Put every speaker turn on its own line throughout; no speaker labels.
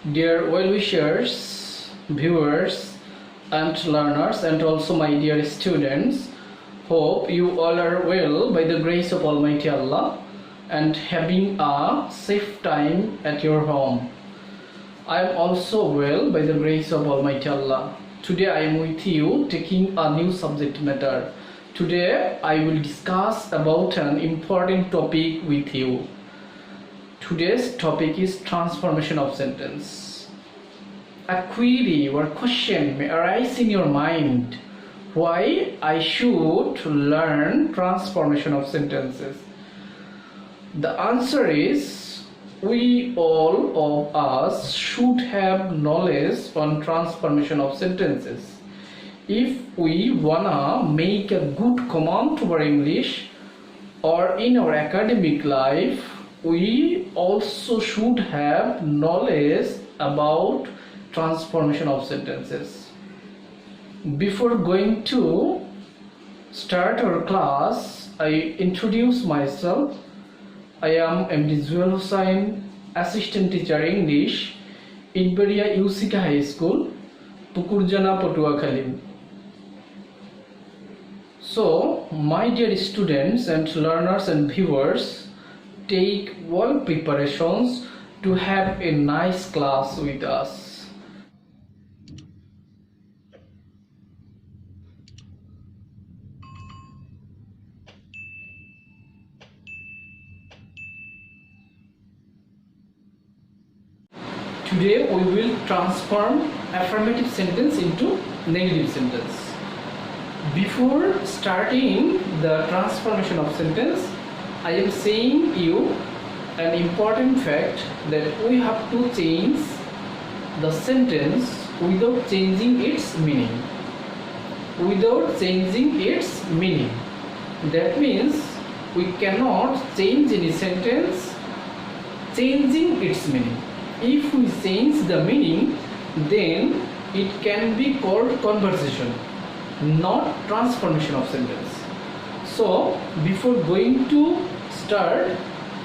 Dear well-wishers, viewers and learners, and also my dear students, hope you all are well by the grace of Almighty Allah and having a safe time at your home. I am also well by the grace of Almighty Allah. Today I am with you taking a new subject matter. Today I will discuss about an important topic with you. Today's topic is transformation of sentence. A query or question may arise in your mind. Why I should learn transformation of sentences? The answer is we all of us should have knowledge on transformation of sentences. If we wanna make a good command to our English or in our academic life, we also should have knowledge about transformation of sentences. Before going to start our class, I introduce myself. I am MD Zuel Hussain, Assistant Teacher English in Beria UCK High School, Pukurjana, Patuakhali. So, my dear students and learners and viewers, take all preparations to have a nice class with us. Today we will transform affirmative sentence into negative sentence. Before starting the transformation of sentence, I am saying you an important fact that we have to change the sentence without changing its meaning. Without changing its meaning. That means we cannot change any sentence changing its meaning. If we change the meaning, then it can be called conversation, not transformation of sentence. So, before going to start,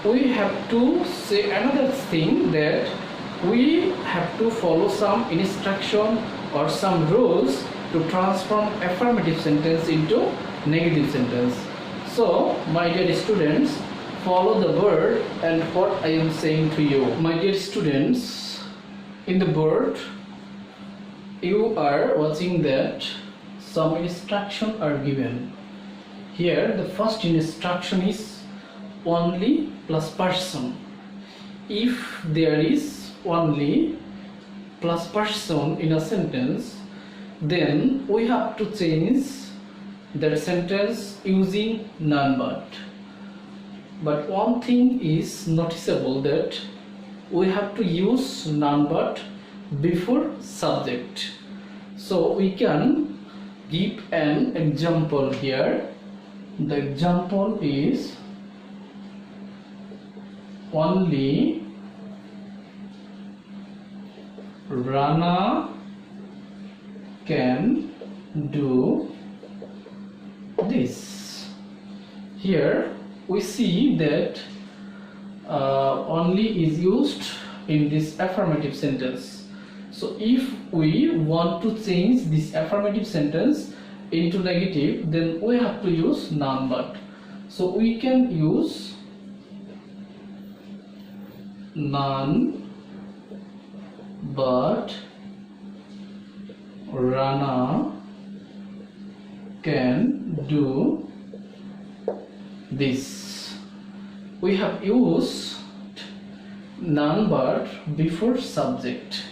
we have to say another thing, that we have to follow some instruction or some rules to transform affirmative sentence into negative sentence. So, my dear students, follow the word and what I am saying to you. My dear students, in the board, you are watching that some instructions are given. Here the first instruction is only plus person. If there is only plus person in a sentence, then we have to change that sentence using none but. But one thing is noticeable, that we have to use none but before subject. So we can give an example here. The example is only Rana can do this. Here we see that only is used in this affirmative sentence. So if we want to change this affirmative sentence into negative, then we have to use none but. So we can use none but Rana can do this. We have used none but before subject.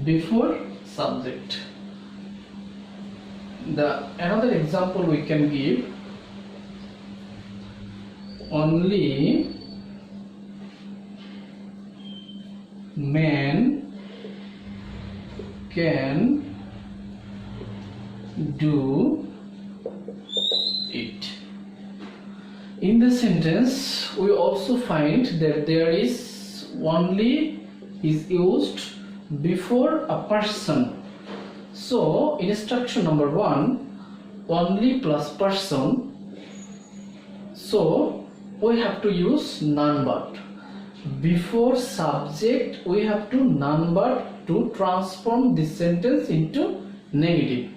Before subject. Another example we can give, only man can do it. In the sentence we also find that there is only is used before a person. So instruction number 1, only plus person. So we have to use none but. before subject we have to non-verb to transform this sentence into negative.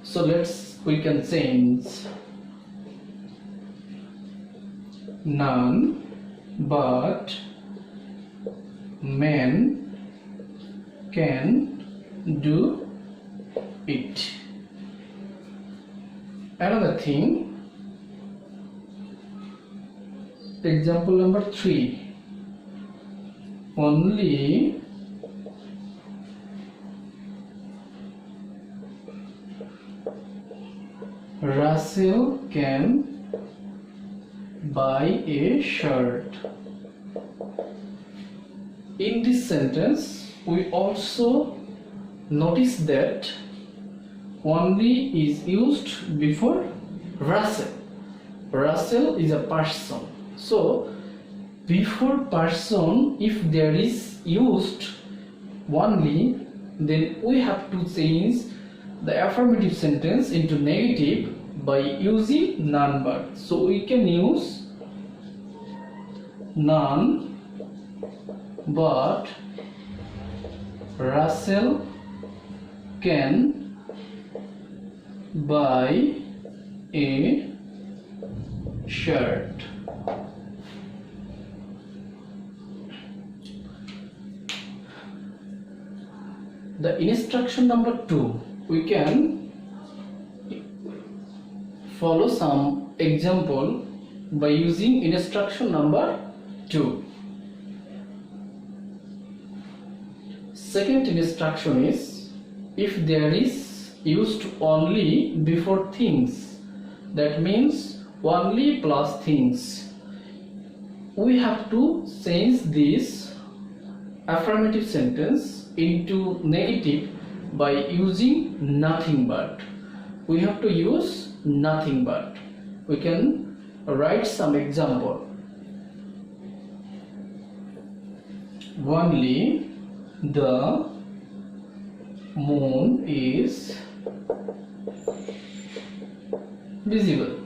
So we can change none but men can do it. Another thing, example number 3. Only Russell can buy a shirt. In this sentence, we also notice that only is used before Russell. Russell is a person. So, before person, if there is used only, then we have to change the affirmative sentence into negative by using non-verb. So we can use none but Russell can buy a shirt. The instruction number 2, we can follow some example by using instruction number 2. Second instruction is, if there is used only before things, that means only plus things, we have to change this affirmative sentence into negative by using nothing but. We have to use nothing but. We can write some example. Only the moon is visible.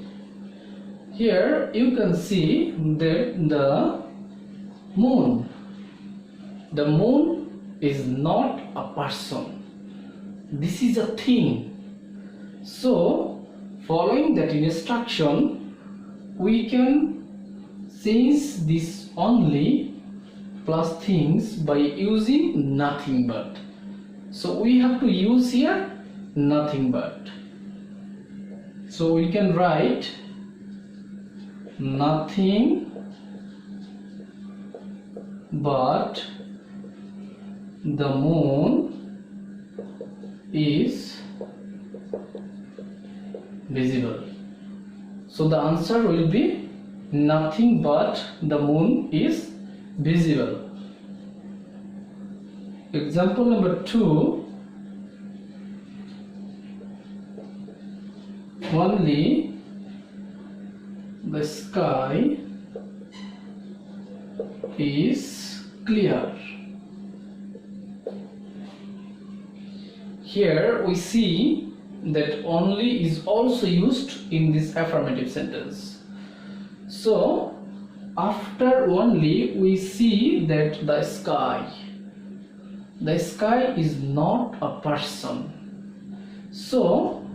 Here you can see that the moon is not a person. This is a thing. So, following that instruction, we can change this only plus things by using nothing but. So, we have to use here nothing but. So, we can write nothing but the moon is visible. So the answer will be nothing but the moon is visible. Example number 2. Only the sky is clear. Here we see that only is also used in this affirmative sentence. So after only we see that the sky is not a person. So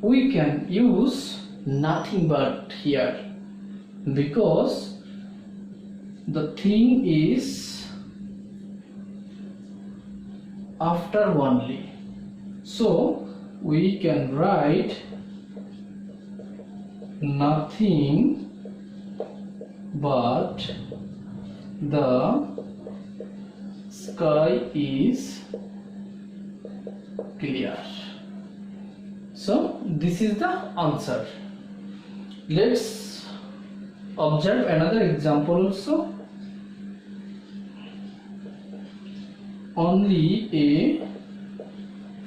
we can use nothing but here, because the thing is after only. So we can write nothing but the sky is clear. So this is the answer. Let's observe another example also. Only a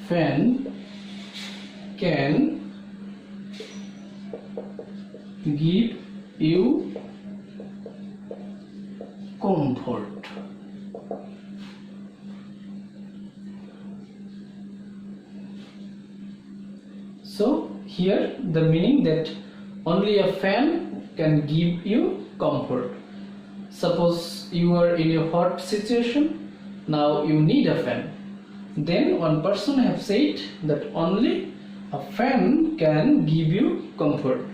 fan can give you comfort. So here the meaning that only a fan can give you comfort. Suppose you are in a hot situation, now you need a fan. Then one person have said that only a fan can give you comfort.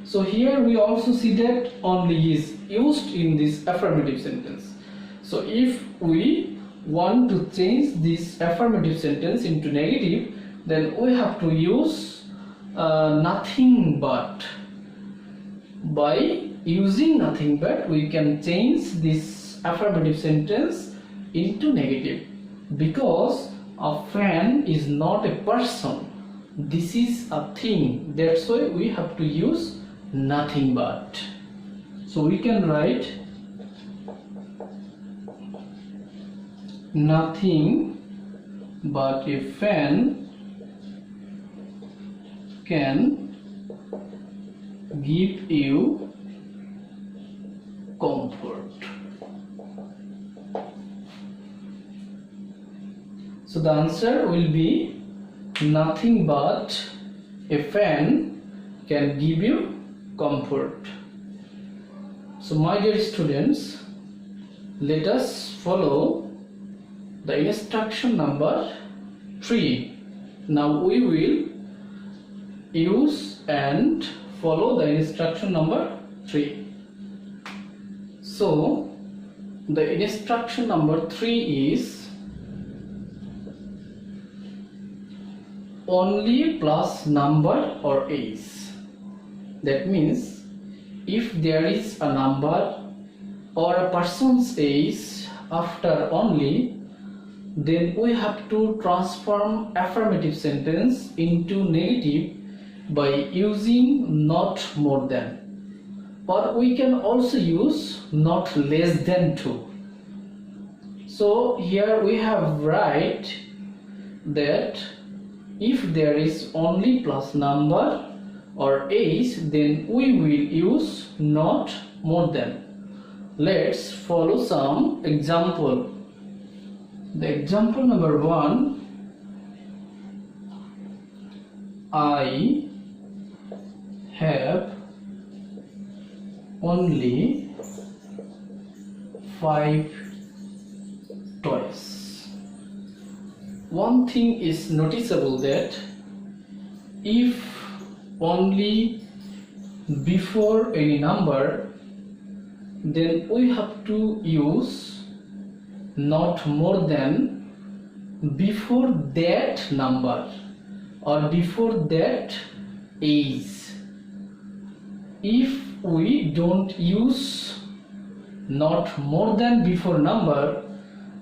So here we also see that only is used in this affirmative sentence. So if we want to change this affirmative sentence into negative, then we have to use nothing but. By using nothing but, we can change this affirmative sentence into negative, because a fan is not a person, this is a thing. That's why we have to use nothing but. So we can write nothing but a fan can give you comfort. So the answer will be nothing but a fan can give you comfort. So my dear students, let us follow the instruction number 3. Now we will use and follow the instruction number 3. So the instruction number 3 is only plus number or age. That means if there is a number or a person's age after only, then we have to transform affirmative sentence into negative by using not more than, or we can also use not less than 2. So here we have write that if there is only plus number or age, then we will use not more than. Let's follow some example. The example number 1, I have only 5 toys. One thing is noticeable, that if only before any number, then we have to use not more than before that number or before that age. If we don't use not more than before number,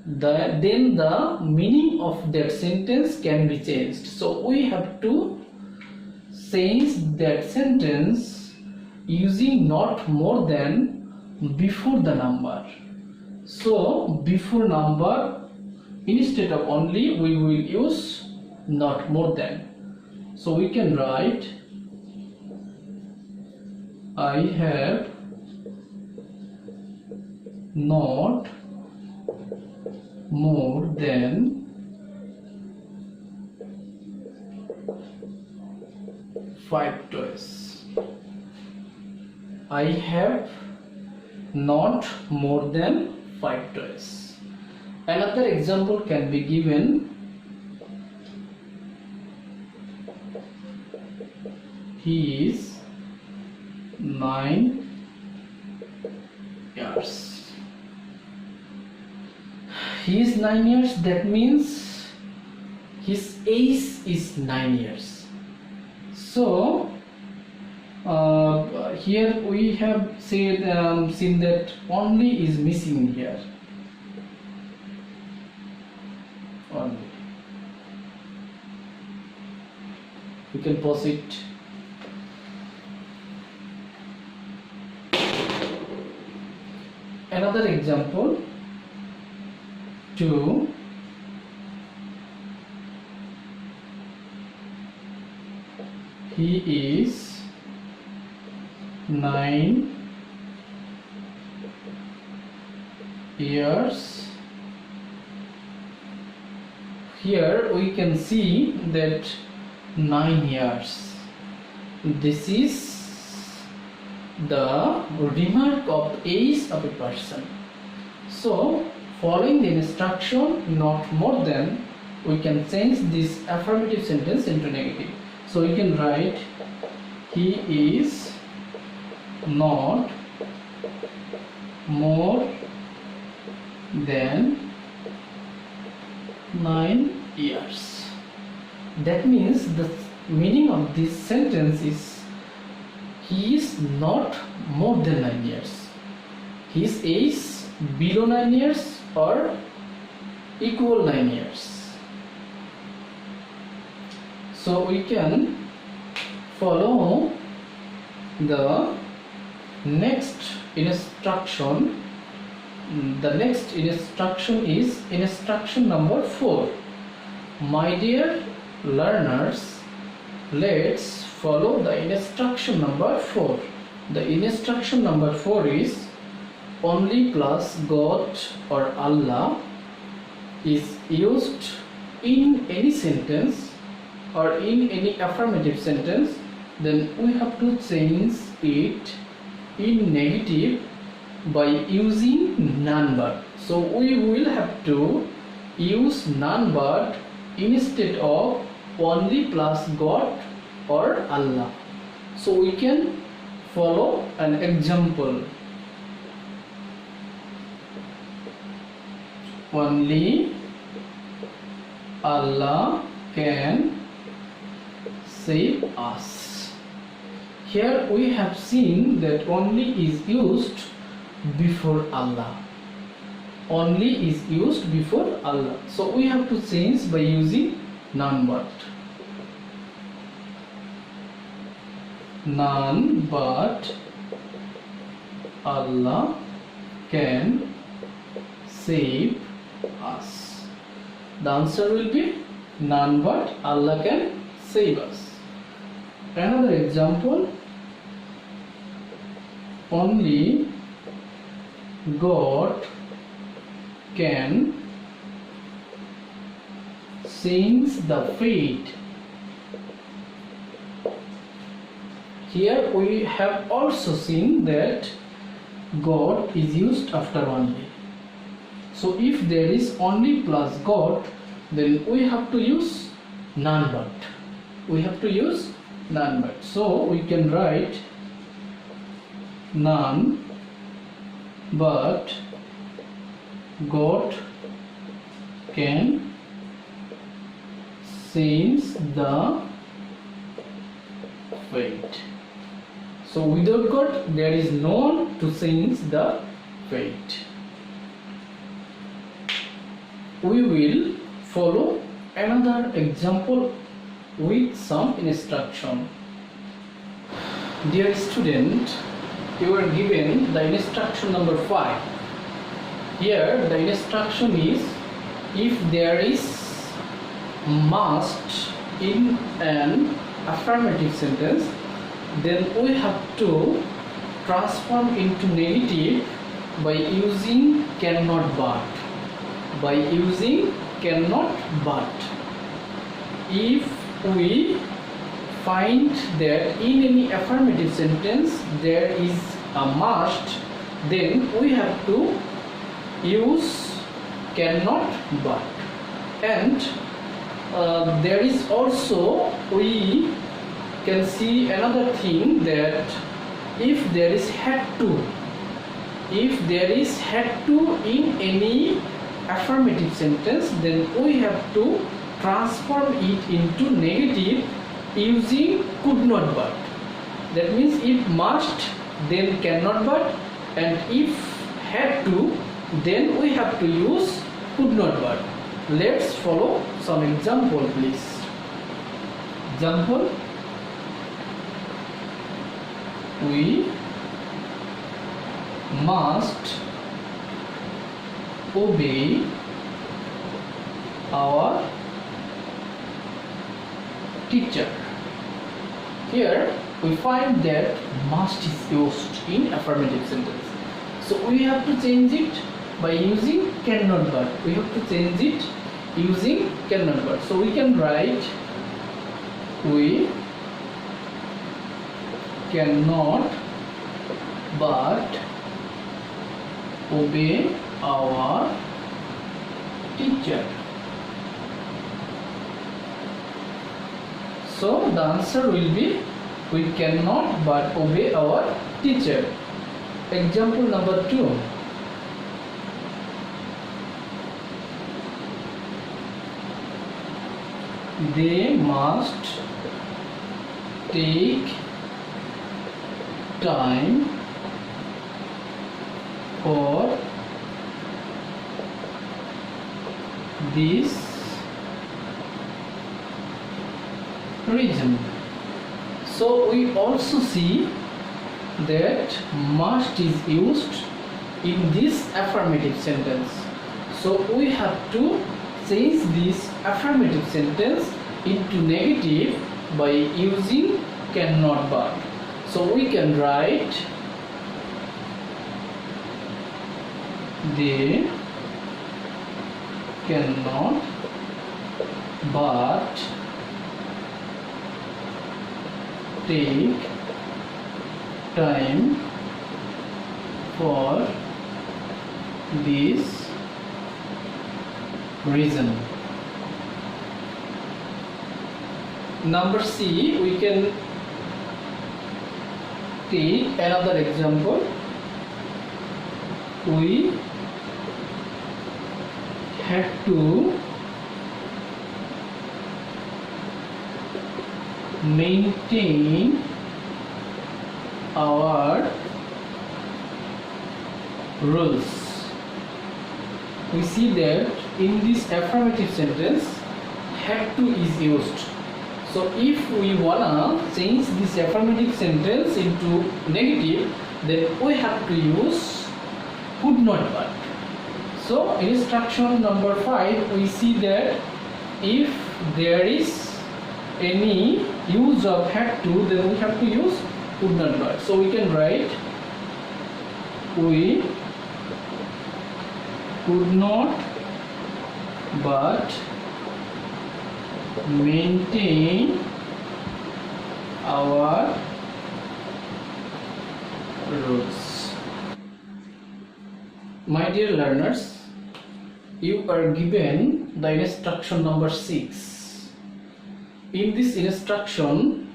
then the meaning of that sentence can be changed. So we have to change that sentence using not more than before the number. So before number, instead of only, we will use not more than. So we can write I have not more than 5 toys. I have not more than 5 toys. Another example can be given. He is 9 years. He is 9 years, that means his age is 9 years. So here we have said seen that only is missing here. Only. We can pause it. Another example. 2 he is 9 years. Here we can see that 9 years. This is the remark of age of a person. So following the instruction not more than, we can change this affirmative sentence into negative. So we can write he is not more than 9 years. That means the meaning of this sentence is he is not more than 9 years. His age below 9 years or equal 9 years. So we can follow the next instruction. The next instruction is instruction number 4. My dear learners, let's follow the instruction number 4. The instruction number 4 is only plus God or Allah is used in any sentence or in any affirmative sentence, then we have to change it in negative by using non-word. So we will have to use non-word instead of only plus God or Allah. So we can follow an example. Only Allah can save us. Here we have seen that only is used before Allah. Only is used before Allah. So we have to change by using non-word. None but Allah can save us. The answer will be none but Allah can save us. Another example, only God can change the fate. Here we have also seen that God is used after only. So if there is only plus God, then we have to use none but. We have to use none but. So we can write none but God can change the fate. So without God there is no one to change the fate. We will follow another example with some instruction. Dear student, you are given the instruction number 5. Here the instruction is, if there is must in an affirmative sentence, then we have to transform into negative by using cannot but. By using cannot but. If we find that in any affirmative sentence there is a must, then we have to use cannot but. And there is also, we can see another thing, that if there is had to, if there is had to in any affirmative sentence, then we have to transform it into negative using could not but. That means if must, then cannot but, and if had to, then we have to use could not but. Let's follow some example, please. Example, we must obey our teacher. Here we find that must is used in affirmative sentence. So we have to change it by using cannot but. We have to change it using cannot but. So we can write, we cannot but obey our teacher. So the answer will be we cannot but obey our teacher. Example number 2. They must take time for this reason. So we also see that must is used in this affirmative sentence. So we have to change this affirmative sentence into negative by using cannot but. So we can write they cannot but take time for this reason. Number C, we can take another example. We had to maintain our rules. We see that in this affirmative sentence had to is used. So if we wanna change this affirmative sentence into negative, then we have to use could not but. So instruction number 5, we see that if there is any use of had to, then we have to use could not but. So we can write we could not but maintain our rules. My dear learners, you are given the instruction number 6. In this instruction,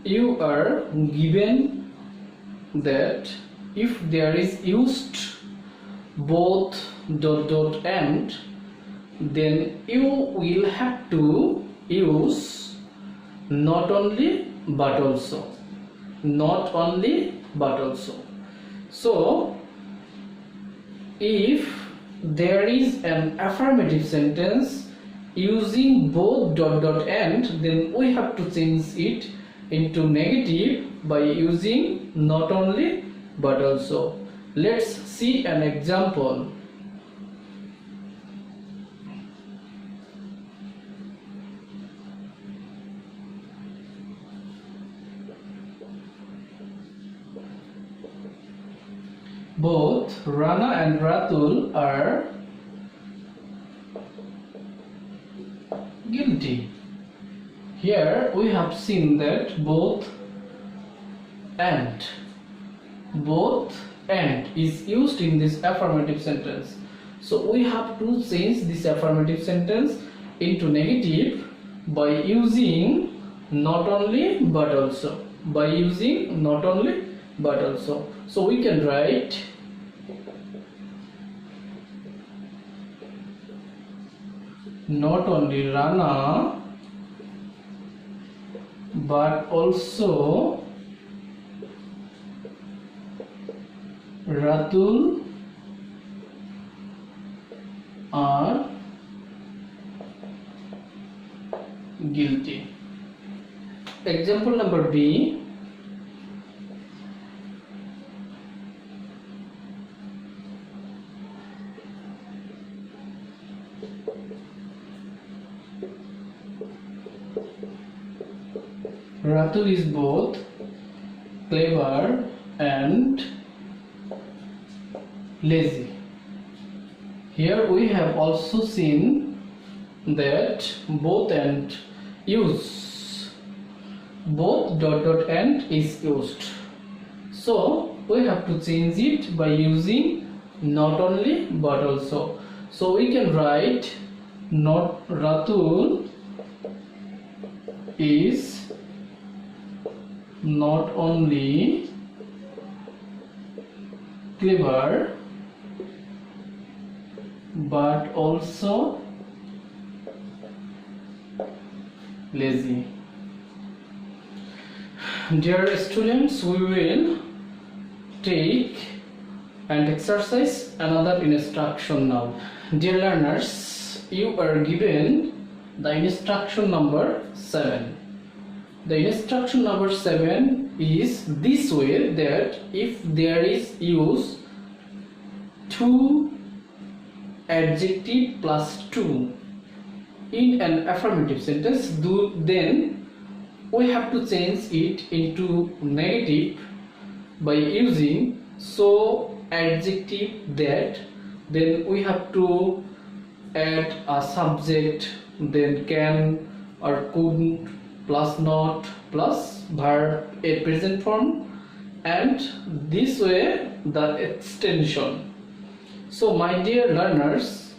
you are given that if there is used both ... and, then you will have to use not only but also. Not only but also. So if there is an affirmative sentence using both ... and, then we have to change it into negative by using not only but also. Let's see an example. Both Rana and Ratul are guilty. Here we have seen that both and is used in this affirmative sentence. So we have to change this affirmative sentence into negative by using not only but also. By using not only but also. So we can write not only Rana but also Ratul are guilty. Example number B. Ratul is both clever and lazy. Here we have also seen that both and use. Both ... and is used. So we have to change it by using not only but also. So we can write not Ratul is not only clever but also lazy. Dear students, we will take and exercise another instruction now. Dear learners, you are given the instruction number 7. The instruction number 7 is this way, that if there is use to adjective plus to in an affirmative sentence, then we have to change it into negative by using so adjective that. Then we have to add a subject, then can or couldn't plus not plus verb a present form, and this way the extension. So my dear learners,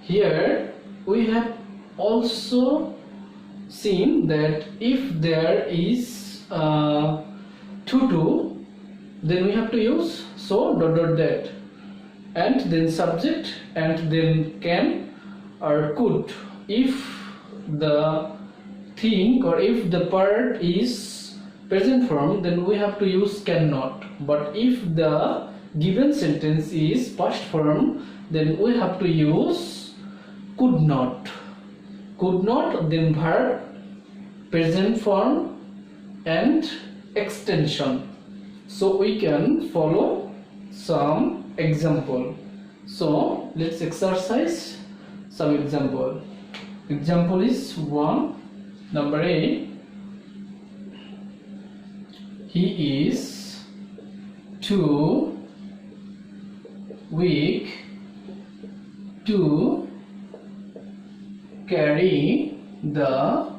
here we have also seen that if there is to, then we have to use so dot dot that, and then subject, and then can or could. If the thing or if the part is present form, then we have to use cannot. But if the given sentence is past form, then we have to use could not. Could not, then verb, present form, and extension. So we can follow some example. So let's exercise some example. Example is 1. Number A. He is too weak to carry the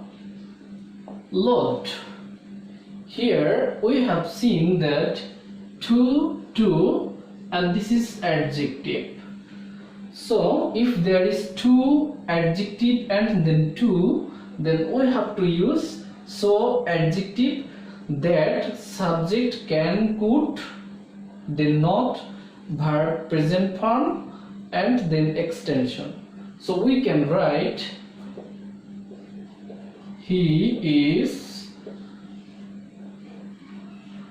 load. Here we have seen that to, and this is adjective. So if there is to adjective and then to, then we have to use so adjective that subject can could, then not verb present form, and then extension. So we can write he is,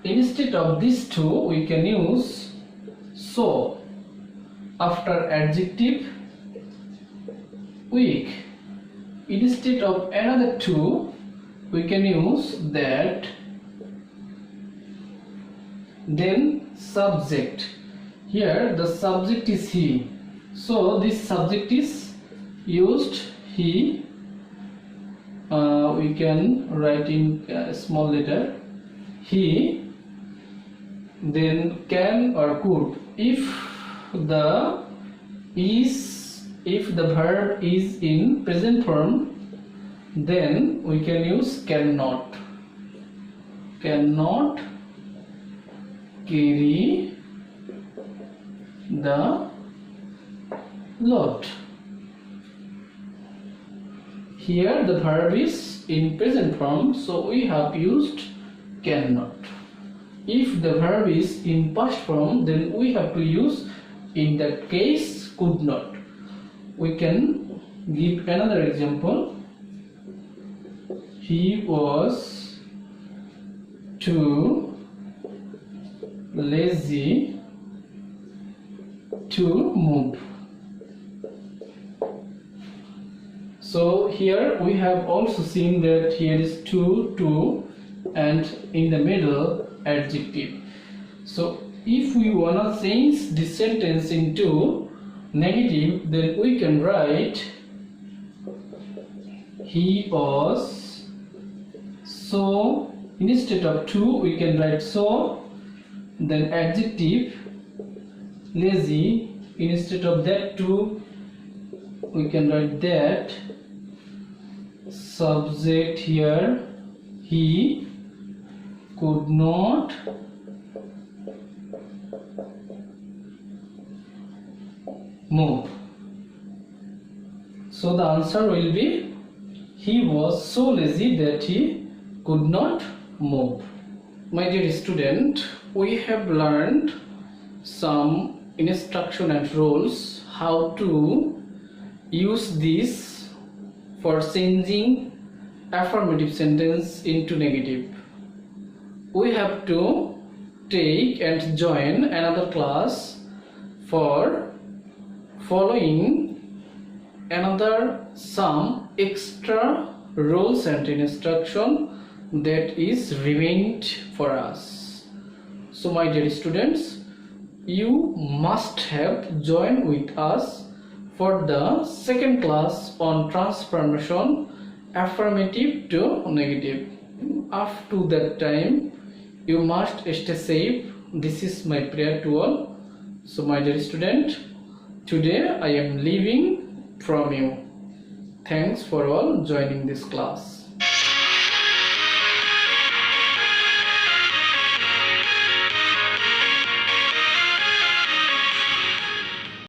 instead of these two we can use so. After adjective weak, instead of another two we can use that. Then subject, here the subject is he, so this subject is used he. We can write in small letter he, then can or could. If the verb is in present form, then we can use cannot. Cannot carry the load. Here the verb is in present form, so we have used cannot. If the verb is in past form, then we have to use, in that case, could not. We can give another example. He was too lazy to move. So here we have also seen that here is to, and in the middle adjective. So if we wanna change this sentence into negative, then we can write he was so, instead of to we can write so, then adjective lazy, instead of that to we can write that, subject here he could not move. So the answer will be, he was so lazy that he could not move. My dear student, we have learned some instruction and rules how to use this for changing affirmative sentence into negative. We have to take and join another class for following another some extra rules and instruction that is remained for us. So my dear students, you must have joined with us for the second class on transformation affirmative to negative. Up to that time, you must stay safe. This is my prayer to all. So my dear student, today I am leaving from you. Thanks for all joining this class.